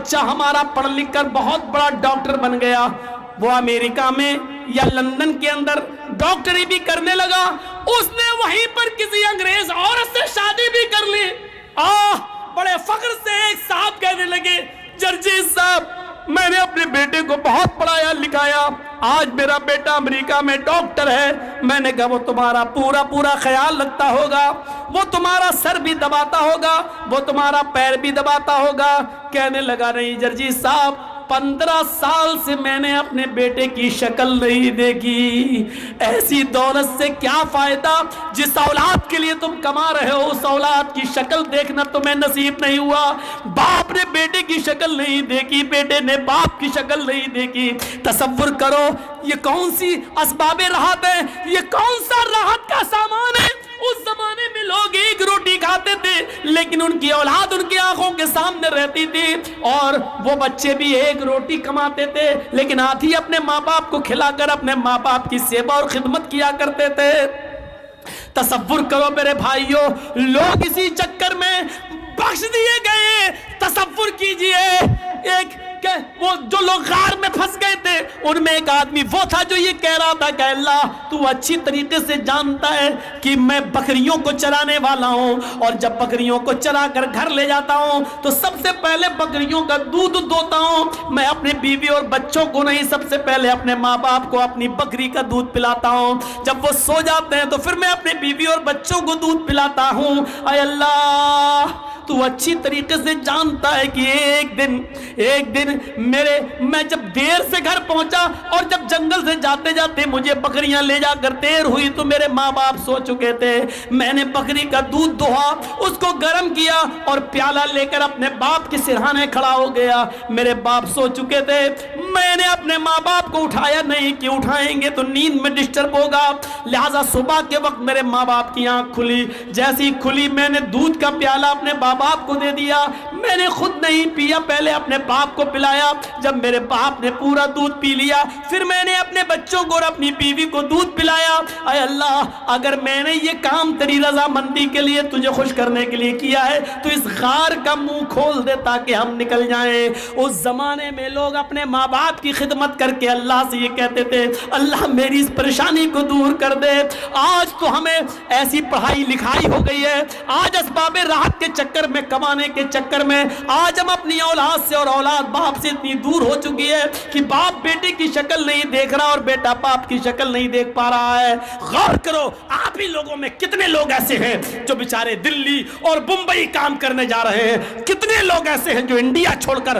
بچہ ہمارا پڑھ لکھ کر بہت بڑا ڈاکٹر بن گیا، وہ امریکہ میں یا لندن کے اندر ڈاکٹری بھی کرنے لگا، اس نے وہیں پر کسی انگریز عورت سے شادی بھی کر لی۔ بڑے فخر سے ایک صاحب کہنے لگے، جرجیت صاحب میں نے اپنے بیٹے کو بہت پڑھایا لکھایا، آج میرا بیٹا امریکہ میں ڈاکٹر ہے۔ میں نے کہا وہ تمہارا پورا خیال رکھتا ہوگا، وہ تمہارا سر بھی دباتا ہوگا، وہ تمہارا پیر بھی دباتا ہوگا۔ کہنے لگا نہیں جرجیت صاحب، 15 سال سے میں نے اپنے بیٹے کی شکل نہیں دیکھی۔ ایسی دولت سے کیا فائدہ جس اولاد کے لیے تم کما رہے ہو، اس اولاد کی شکل دیکھنا تمہیں نصیب نہیں ہوا۔ باپ نے بیٹے کی شکل نہیں دیکھی، بیٹے نے باپ کی شکل نہیں دیکھی۔ تصور کرو یہ کون سی اسباب راحت ہے، یہ کون سا راحت کا سامان ہے۔ اس زمانے میں لوگ ایک روٹی کھاتے تھے لیکن ان کی اولاد ان کی آنکھوں کے سامنے رہتی تھی، اور وہ بچے بھی ایک روٹی کماتے تھے لیکن آدھی اپنے ماں باپ کو کھلا کر اپنے ماں باپ کی سیوا اور خدمت کیا کرتے تھے۔ تصور کرو میرے بھائیوں، لوگ اسی چکر میں بخش دیے گئے۔ تصور کیجئے ایک وہ جو لوگ غار میں پھنس گئے تھے، ان میں ایک آدمی وہ تھا جو یہ کہہ رہا تھا کہ اللہ تو اچھی طریقے سے جانتا ہے کہ میں بکریوں کو چرانے والا ہوں، اور جب بکریوں کو چرا کر گھر لے جاتا ہوں تو سب سے پہلے بکریوں کا دودھ دوتا ہوں، میں اپنے بیوی اور بچوں کو نہیں، سب سے پہلے اپنے ماں باپ کو اپنی بکری کا دودھ پلاتا ہوں، جب وہ سو جاتے ہیں تو پھر میں اپنے بیوی اور بچوں کو دودھ پلاتا ہوں۔ اے اللہ تو اچھی طریقے سے جانتا ہے کہ ایک دن میں جب دیر سے گھر پہنچا اور جب جنگل سے جاتے جاتے مجھے بکریاں لے جا کر دیر ہوئی تو میرے ماں باپ سو چکے تھے، میں نے بکری کا دودھ دوہا، اس کو گرم کیا اور پیالہ لے کر اپنے باپ کے سرہانے کھڑا ہو گیا۔ میرے باپ سو چکے تھے، میں نے اپنے ماں باپ کو اٹھایا نہیں کہ اٹھائیں گے تو نیند میں ڈسٹرب ہوگا، لہٰذا صبح کے وقت میرے ماں باپ کی آنکھ کھلی، جیسی کھلی میں نے دودھ کا پیالہ اپنے ماں باپ کو دے دیا، میں نے خود نہیں پیا، پہلے اپنے باپ کو پلایا، جب میرے باپ نے پورا دودھ پی لیا پھر میں نے اپنے بچوں کو اور اپنی بیوی کو دودھ پلایا۔ اے اللہ اگر میں نے یہ کام تیری رضامندی کے لیے تجھے خوش کرنے کے لیے کیا ہے تو اس غار کا منہ کھول دے تاکہ ہم نکل جائیں۔ اس زمانے میں لوگ اپنے ماں باپ کی خدمت کر کے اللہ سے یہ کہتے تھے اللہ میری اس پریشانی کو دور کر دے۔ آج تو ہمیں ایسی پڑھائی لکھائی ہو گئی ہے، آج اسباب راحت کے چکر میں، کمانے کے چکر میں آج ہم اپنی اولاد سے اور اولاد باپ سے اتنی دور ہو چکی ہے کہ باپ بیٹے کی شکل نہیں دیکھ رہا اور بیٹا باپ کی شکل نہیں دیکھ پا رہا ہے۔ غور کرو آپ ہی لوگوں میں کتنے لوگ ایسے ہیں جو بیچارے دلی اور بمبئی کام کرنے جا رہے ہیں، کتنے لوگ ایسے ہیں جو انڈیا چھوڑ کر